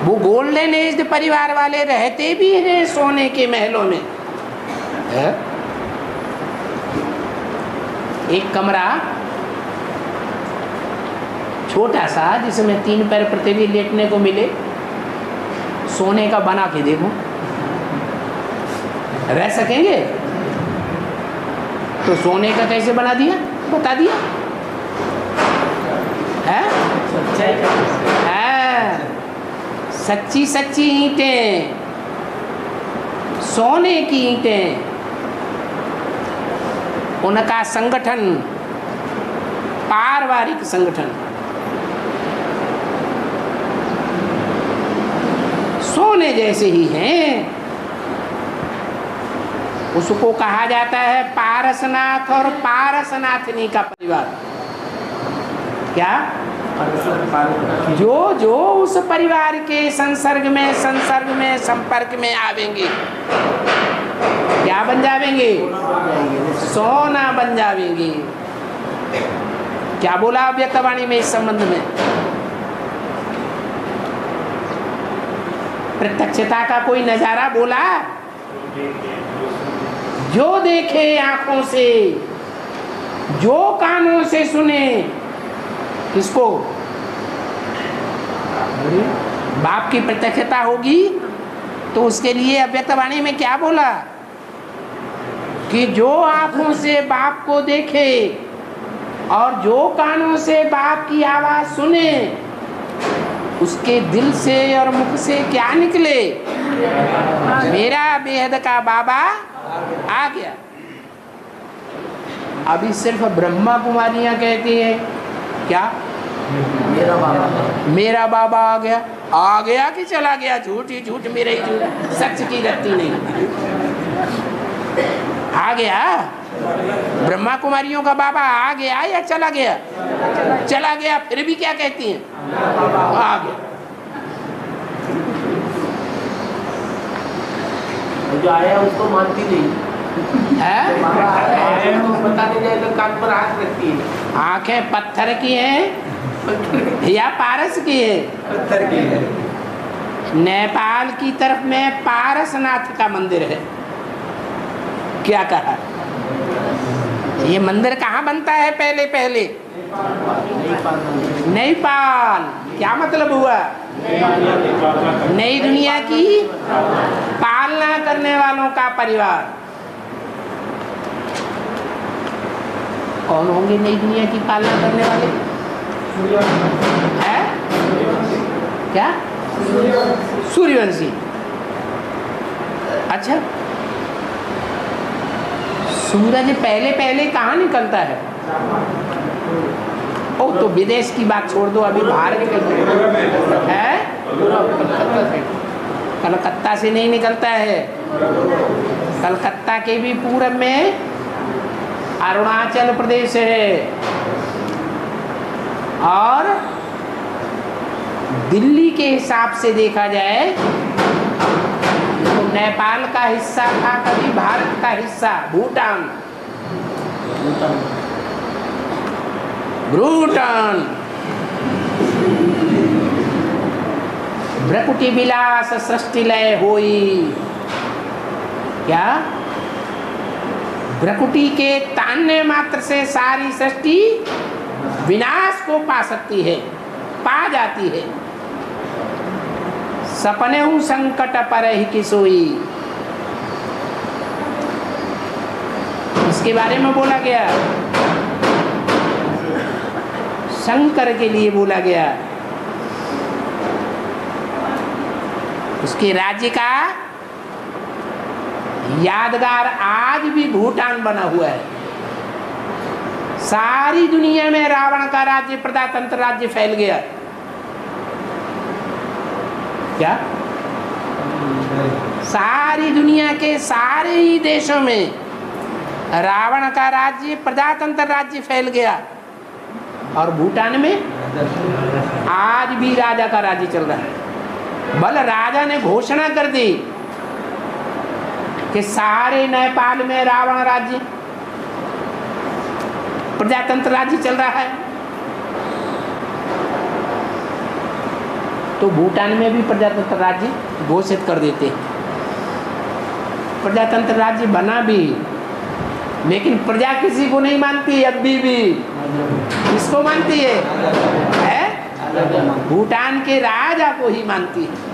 वो golden age परिवार वाले रहते भी हैं सोने के महलों में है? एक कमरा छोटा सा जिसमें 3 पैर पृथ्वी लेटने को मिले, सोने का बना के देखो, रह सकेंगे? तो सोने का कैसे बना दिया, बता दिया है? सच्ची सच्ची ईंटें, सोने की ईंटें, उनका संगठन पारिवारिक संगठन सोने जैसे ही हैं। उसको कहा जाता है पारसनाथ और पारसनाथनी का परिवार। क्या? जो जो उस परिवार के संसर्ग में संपर्क में आवेंगे क्या बन जावेंगे? सोना बन जावेंगे। क्या बोला अव्यक्तवाणी में इस संबंध में? प्रत्यक्षता का कोई नजारा बोला? जो देखे आंखों से, जो कानों से सुने, किसको? बाप की प्रत्यक्षता होगी तो उसके लिए अव्यक्तवाणी में क्या बोला कि जो आंखों से बाप को देखे और जो कानों से बाप की आवाज सुने, उसके दिल से और मुख से क्या निकले? मेरा बेहद का बाबा आ गया। अभी सिर्फ ब्रह्मा कुमारियां कहती हैं क्या? मेरा बाबा आ गया कि चला गया? झूठ ही झूठ, मेरा ही झूठ, सच की रत्ती नहीं। आ गया? ब्रह्मा कुमारियों का बाबा आ गया या चला गया? चला गया। फिर भी क्या कहती हैं? आ गया। जो आया उसको मानती नहीं है? पता नहीं जाए तो कान पर हाथ रखती है। आंखें पत्थर की हैं या पारस की है? पत्थर की है। नेपाल की तरफ में पारसनाथ का मंदिर है। क्या कहा? ये मंदिर कहाँ बनता है? पहले पहले नेपाल। क्या मतलब हुआ? नई दुनिया की पालना करने वालों का परिवार। कौन होंगे नई दुनिया की पालना करने वाले? है? क्या? सूर्यवंशी। अच्छा, सूरज पहले पहले कहाँ निकलता है? ओ तो विदेश की बात छोड़ दो, अभी बाहर निकलता है। कलकत्ता से नहीं निकलता है। कलकत्ता के भी पूरब में अरुणाचल प्रदेश है और दिल्ली के हिसाब से देखा जाए तो नेपाल का हिस्सा था कभी भारत का हिस्सा, भूटान। भ्रकुटी विलास सृष्टि लय होई। क्या? भ्रकुटी के तानने मात्र से सारी सृष्टि विनाश को पा सकती है, पा जाती है। सपने हूँ संकट पर ही की सोई, इसके बारे में बोला गया। शंकर के लिए बोला गया। उसके राज्य का यादगार आज भी भूटान बना हुआ है। सारी दुनिया में रावण का राज्य, प्रजातंत्र राज्य फैल गया। क्या? सारी दुनिया के सारे ही देशों में रावण का राज्य, प्रजातंत्र राज्य फैल गया। और भूटान में आज भी राजा का राज्य चल रहा है। बल राजा ने घोषणा कर दी कि सारे नेपाल में रावण राज्य, प्रजातंत्र राज्य चल रहा है। तो भूटान में भी प्रजातंत्र राज्य घोषित कर देते हैं। प्रजातंत्र राज्य बना भी, लेकिन प्रजा किसी को नहीं मानती अभी भी। किसको मानती है? भूटान के राजा को ही मानती है।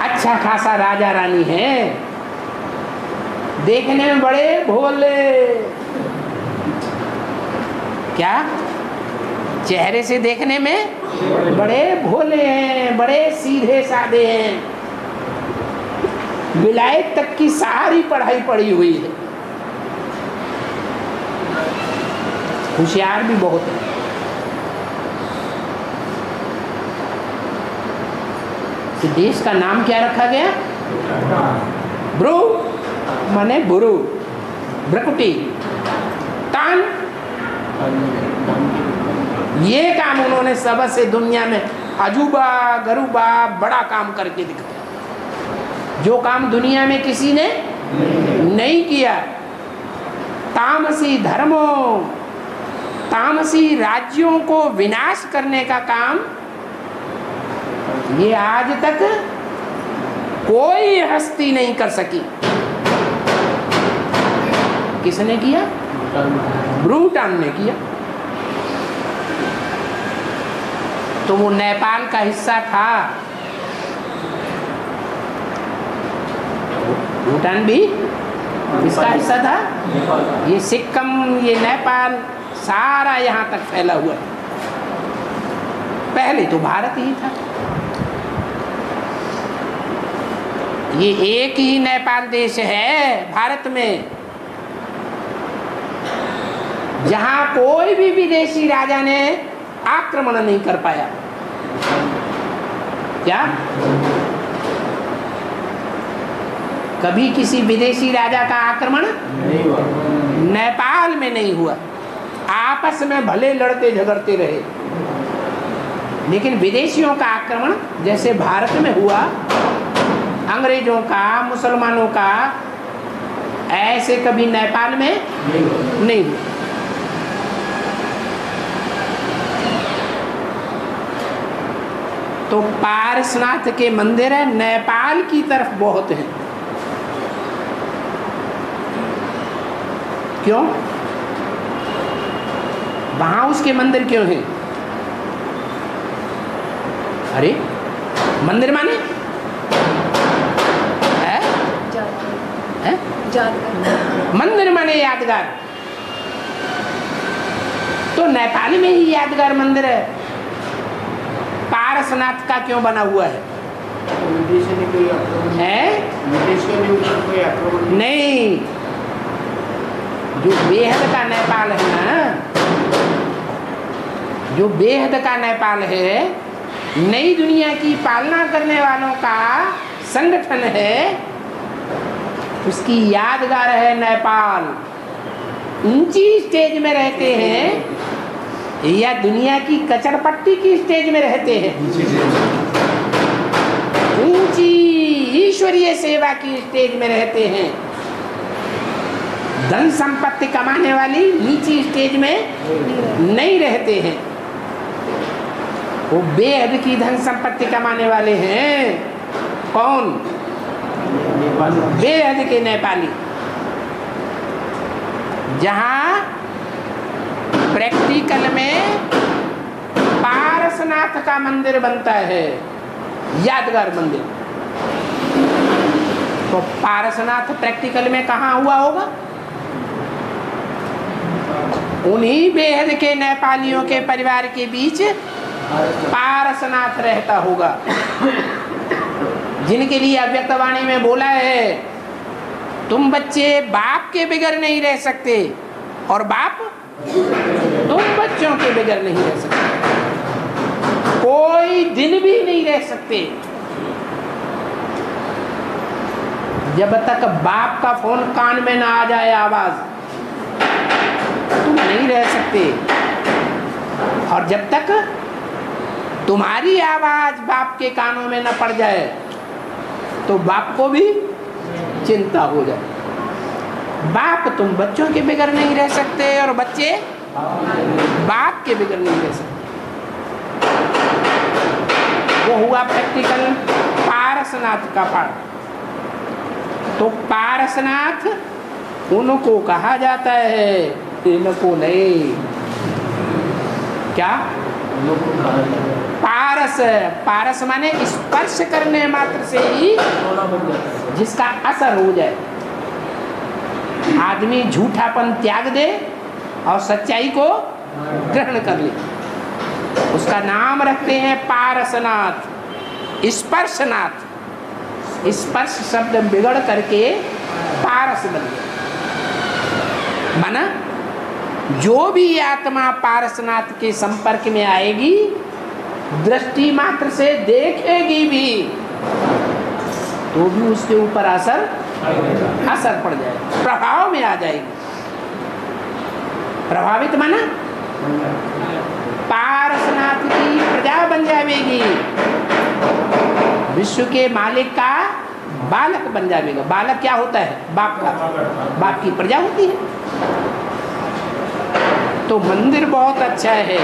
अच्छा खासा राजा रानी है, देखने में बड़े भोले, क्या चेहरे से देखने में बड़े भोले हैं, बड़े सीधे साधे हैं, विलायत तक की सारी पढ़ाई पढ़ी हुई है, होशियार भी बहुत है। तो देश का नाम क्या रखा गया? ब्रू माने बुरु, ब्रकुटी, तान। ये काम उन्होंने सबसे दुनिया में अजूबा गरूबा बड़ा काम करके दिखाया, जो काम दुनिया में किसी ने नहीं किया। तामसी धर्मों, तामसी राज्यों को विनाश करने का काम ये आज तक कोई हस्ती नहीं कर सकी। किसने किया? भूटान ने किया। तो वो नेपाल का हिस्सा था, भूटान भी किसका हिस्सा था? ये सिक्किम, ये नेपाल, सारा यहाँ तक फैला हुआ है। पहले तो भारत ही था। ये एक ही नेपाल देश है भारत में, जहां कोई भी विदेशी राजा ने आक्रमण नहीं कर पाया। क्या कभी किसी विदेशी राजा का आक्रमण नहीं हुआ, नेपाल में नहीं हुआ। आपस में भले लड़ते झगड़ते रहे, लेकिन विदेशियों का आक्रमण जैसे भारत में हुआ, अंग्रेजों का, मुसलमानों का, ऐसे कभी नेपाल में नहीं हुआ। तो पारसनाथ के मंदिर है नेपाल की तरफ बहुत है। क्यों? वहां उसके मंदिर क्यों हैं? अरे मंदिर माने मंदिर माने यादगार। तो नेपाल में ही यादगार मंदिर है, पारसनाथ का क्यों बना हुआ है? विदेशी ने कोई आक्रमण है? विदेशियों ने ऊपर कोई आक्रमण नहीं, जो बेहद का नेपाल है ना, जो बेहद का नेपाल है, नई दुनिया की पालना करने वालों का संगठन है, उसकी यादगार है नेपाल। ऊंची स्टेज में रहते हैं या दुनिया की कचरपट्टी की स्टेज में रहते हैं? ऊंची ईश्वरीय सेवा की स्टेज में रहते हैं। धन संपत्ति कमाने वाली नीची स्टेज में नहीं रहते हैं। वो बेहद की धन संपत्ति कमाने वाले हैं। कौन? बेहद के नेपाली, जहां प्रैक्टिकल में पारसनाथ का मंदिर बनता है, यादगार मंदिर। तो पारसनाथ प्रैक्टिकल में कहाँ हुआ होगा? उन्हीं बेहद के नेपालियों के परिवार के बीच पारसनाथ रहता होगा, जिनके लिए अव्यक्तवाणी में बोला है, तुम बच्चे बाप के बगैर नहीं रह सकते और बाप तुम बच्चों के बगैर नहीं रह सकते, कोई दिन भी नहीं रह सकते। जब तक बाप का फोन कान में ना आ जाए आवाज, तुम नहीं रह सकते। और जब तक तुम्हारी आवाज बाप के कानों में न पड़ जाए, तो बाप को भी चिंता हो जाए। बाप तुम बच्चों के बगैर नहीं रह सकते और बच्चे बाप के बिगड़ नहीं दे सकते। वो हुआ प्रैक्टिकल पारसनाथ का पाठ। तो पारसनाथ उनको कहा जाता है, इनको नहीं। क्या पारस? पारस माने स्पर्श करने मात्र से ही जिसका असर हो जाए। आदमी झूठापन त्याग दे और सच्चाई को ग्रहण कर ले, उसका नाम रखते हैं पारसनाथ, स्पर्शनाथ। स्पर्श शब्द बिगड़ करके पारस बन गया। माना जो भी आत्मा पारसनाथ के संपर्क में आएगी, दृष्टि मात्र से देखेगी भी, तो भी उसके ऊपर असर पड़ जाएगा, प्रभाव में आ जाएगी। प्रभावित माना पारसनाथ की प्रजा बन जाएगी, विश्व के मालिक का बालक बन जाएगा। बालक क्या होता है? बाप का, बाप की प्रजा होती है। तो मंदिर बहुत अच्छा है।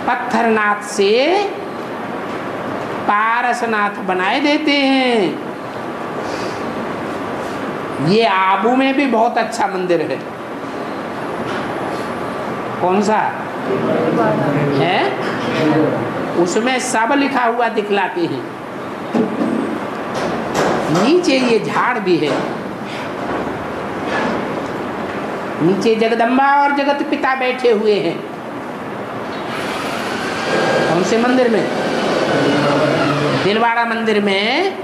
पत्थरनाथ से पारसनाथ बनाए देते हैं। ये आबू में भी बहुत अच्छा मंदिर है। कौन सा है? उसमें सब लिखा हुआ दिखलाते हैं। नीचे ये झाड़ भी है, नीचे जगदम्बा और जगत पिता बैठे हुए हैं। कौन से मंदिर में? दिलवाड़ा मंदिर में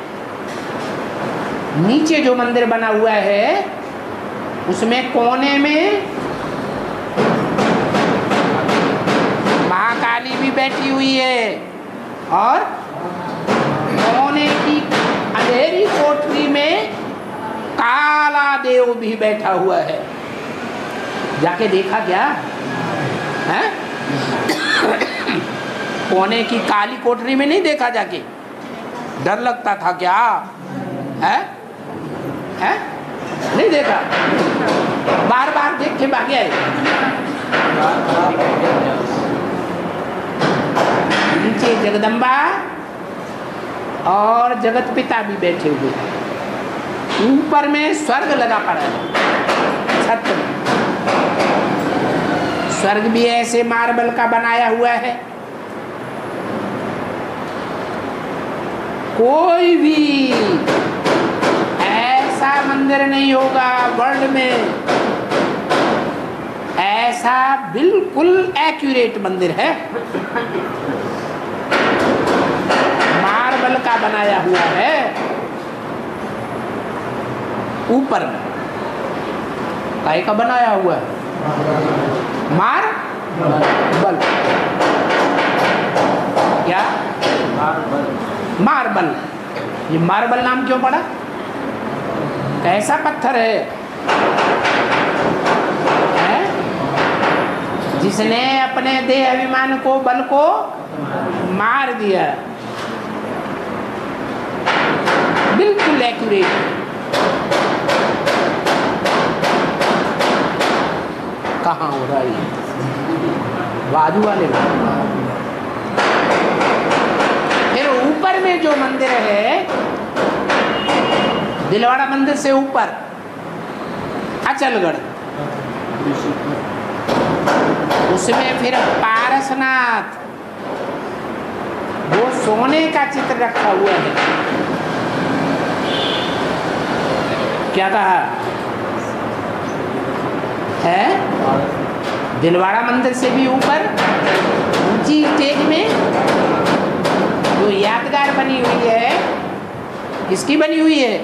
नीचे जो मंदिर बना हुआ है, उसमें कोने में महाकाली भी बैठी हुई है और कोने की अंधेरी कोठरी में काला देव भी बैठा हुआ है। जाके देखा क्या है? कोने की काली कोठरी में नहीं देखा जाके? डर लगता था क्या है? नहीं देखा? बार बार देख के भाग गए। नीचे जगदम्बा और जगत पिता भी बैठे हुए, ऊपर में स्वर्ग लगा पड़ा है छत में। स्वर्ग भी ऐसे मार्बल का बनाया हुआ है। कोई भी ऐसा मंदिर नहीं होगा वर्ल्ड में, ऐसा बिल्कुल एक्यूरेट मंदिर है, मार्बल का बनाया हुआ है। ऊपर में काहे का बनाया हुआ है? मार्बल। क्या? मार्बल। ये मार्बल नाम क्यों पड़ा? कैसा पत्थर है? जिसने अपने देह अभिमान को, बल को मार दिया। बिल्कुल एक्यूरेट। कहाँ हो रहा है? बाजू वाले में। फिर ऊपर में जो मंदिर है, दिलवाड़ा मंदिर से ऊपर अचलगढ़, उसमें फिर पारसनाथ, वो सोने का चित्र रखा हुआ है। क्या कहा है? दिलवाड़ा मंदिर से भी ऊपर ऊंची स्टेज में जो यादगार बनी हुई है, किसकी बनी हुई है?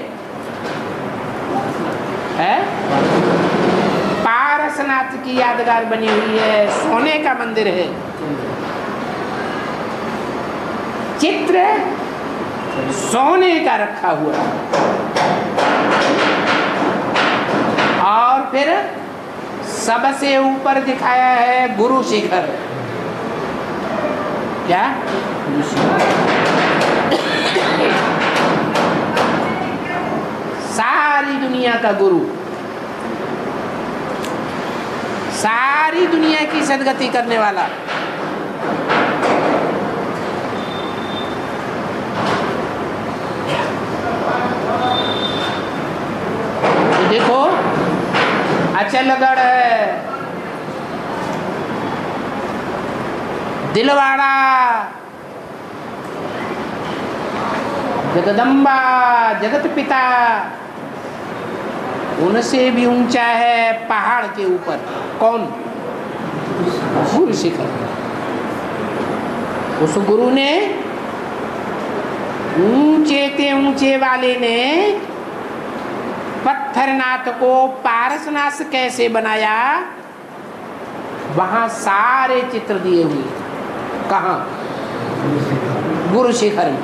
पारसनाथ की यादगार बनी हुई है। सोने का मंदिर है। चित्र सोने का रखा हुआ है। और फिर सबसे ऊपर दिखाया है गुरु शिखर। क्या? सारी दुनिया का गुरु, सारी दुनिया की सदगति करने वाला। तो देखो अचलगढ़ है, दिलवाड़ा, जगदम्बा, जगत पिता, उनसे भी ऊंचा है पहाड़ के ऊपर। कौन? गुरु शिखर। उस गुरु ने, ऊंचे ते ऊंचे वाले ने पत्थरनाथ को पारसनाथ कैसे बनाया, वहां सारे चित्र दिए हुए। कहाँ? गुरु शिखर में।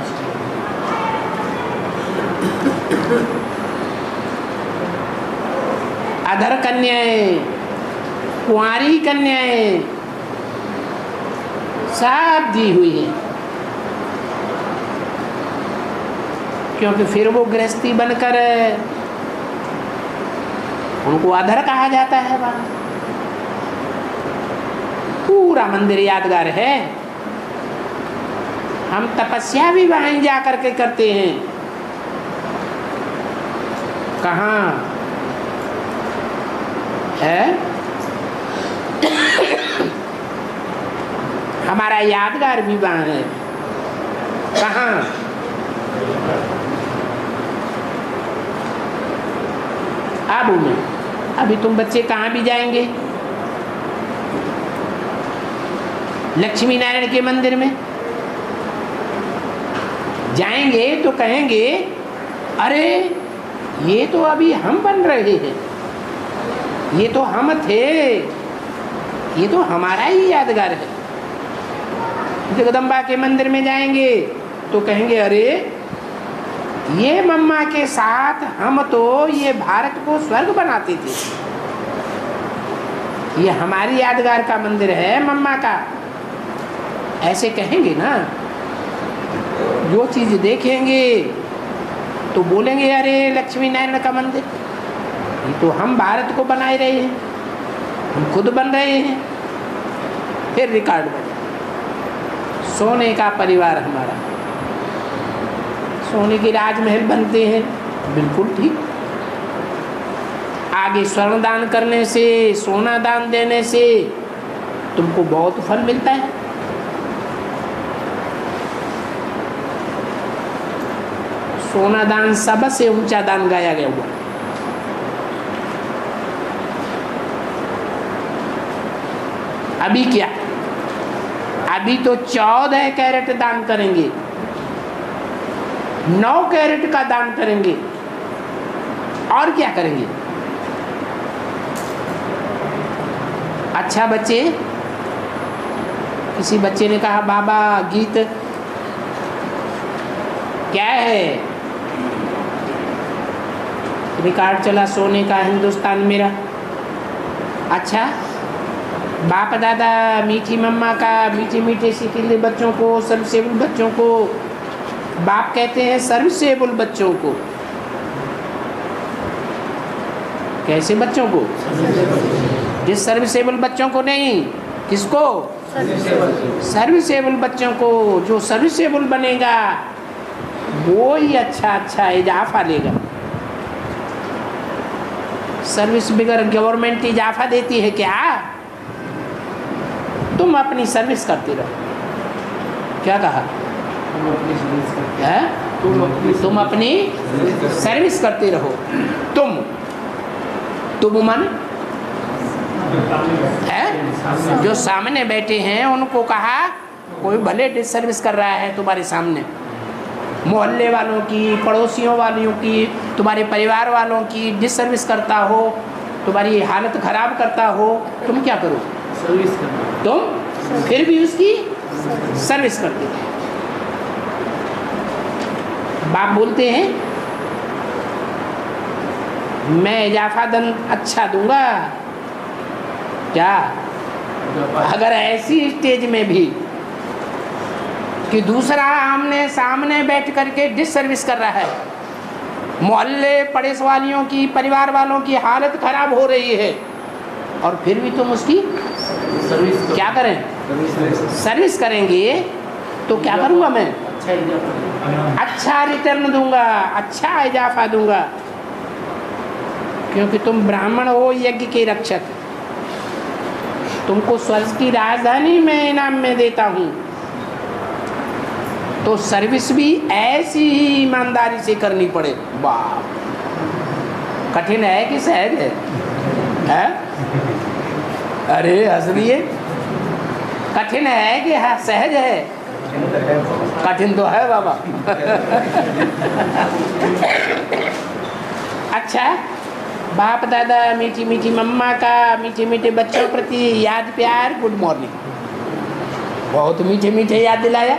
अधर कन्याएं, कुंवारी कन्याएं सब दी हुई है, क्योंकि फिर वो गृहस्थी बनकर उनको अधर कहा जाता है। वहां पूरा मंदिर यादगार है। हम तपस्या भी वहीं जा करके करते हैं। कहाँ है? हमारा यादगार भी वहाँ है। कहाँ? आबू में। अभी तुम बच्चे कहाँ भी जाएंगे? लक्ष्मी नारायण के मंदिर में जाएंगे तो कहेंगे, अरे ये तो अभी हम बन रहे हैं, ये तो हम थे, ये तो हमारा ही यादगार है। जगदम्बा के मंदिर में जाएंगे तो कहेंगे, अरे ये मम्मा के साथ हम तो ये भारत को स्वर्ग बनाते थे, ये हमारी यादगार का मंदिर है मम्मा का। ऐसे कहेंगे ना। जो चीज़ देखेंगे तो बोलेंगे, अरे लक्ष्मी नारायण का मंदिर, ये तो हम भारत को बनाए रहे हैं, हम खुद बन रहे हैं। फिर रिकॉर्ड बने, सोने का परिवार हमारा, सोने के राजमहल बनते हैं। बिल्कुल ठीक। आगे स्वर्ण दान करने से, सोना दान देने से तुमको बहुत फल मिलता है। सोना दान सबसे ऊंचा दान गाया गया हुआ। अभी क्या? अभी तो 14 कैरेट दान करेंगे, 9 कैरेट का दान करेंगे, और क्या करेंगे? अच्छा बच्चे, किसी बच्चे ने कहा, बाबा गीत क्या है? रिकॉर्ड चला सोने का हिंदुस्तान मेरा। अच्छा, बाप दादा मीठी मम्मा का मीठे मीठे सिखिले बच्चों को, सर्विसेबल बच्चों को बाप कहते हैं, सर्विसेबल बच्चों को। कैसे बच्चों को? जिस सर्विसेबल बच्चों को नहीं, किसको? सर्विसेबल बच्चों को। जो सर्विसेबल बनेगा वो ही अच्छा इजाफा लेगा। सर्विस बगैर गवर्नमेंट इजाफा देती है क्या? तुम अपनी सर्विस करते रहो। क्या कहा? तुम अपनी सर्विस करते रहो। तुम मन है जो सामने बैठे हैं उनको कहा, कोई भले डिसर्विस कर रहा है तुम्हारे सामने, मोहल्ले वालों की, पड़ोसियों वालों की, तुम्हारे परिवार वालों की डिसर्विस करता हो, तुम्हारी हालत खराब करता हो, तुम क्या करो? सर्विस करना। तुम फिर भी उसकी सर्विस करते हो। बाप बोलते हैं, मैं इजाफा धन अच्छा दूंगा। क्या? अगर ऐसी स्टेज में भी कि दूसरा आमने सामने बैठ करके डिसर्विस कर रहा है, मोहल्ले पड़ोस वालियों की, परिवार वालों की हालत खराब हो रही है, और फिर भी तुम उसकी सर्विस क्या करें, सर्विस करेंगे, तो क्या करूँगा मैं, अच्छा इजाफा अच्छा रिटर्न दूंगा, अच्छा इजाफा दूंगा, क्योंकि तुम ब्राह्मण हो, यज्ञ के रक्षक। तुमको स्वर्ग की राजधानी मैं इनाम में देता हूँ, तो सर्विस भी ऐसी ही ईमानदारी से करनी पड़े। वाह, कठिन है कि सहज है? अरे हंस रही है। कठिन है कि सहज है? कठिन तो है बाबा। अच्छा, बाप दादा, मीठी मीठी मम्मा का मीठे मीठे बच्चों प्रति याद प्यार, गुड मॉर्निंग, बहुत मीठे मीठे याद दिलाया।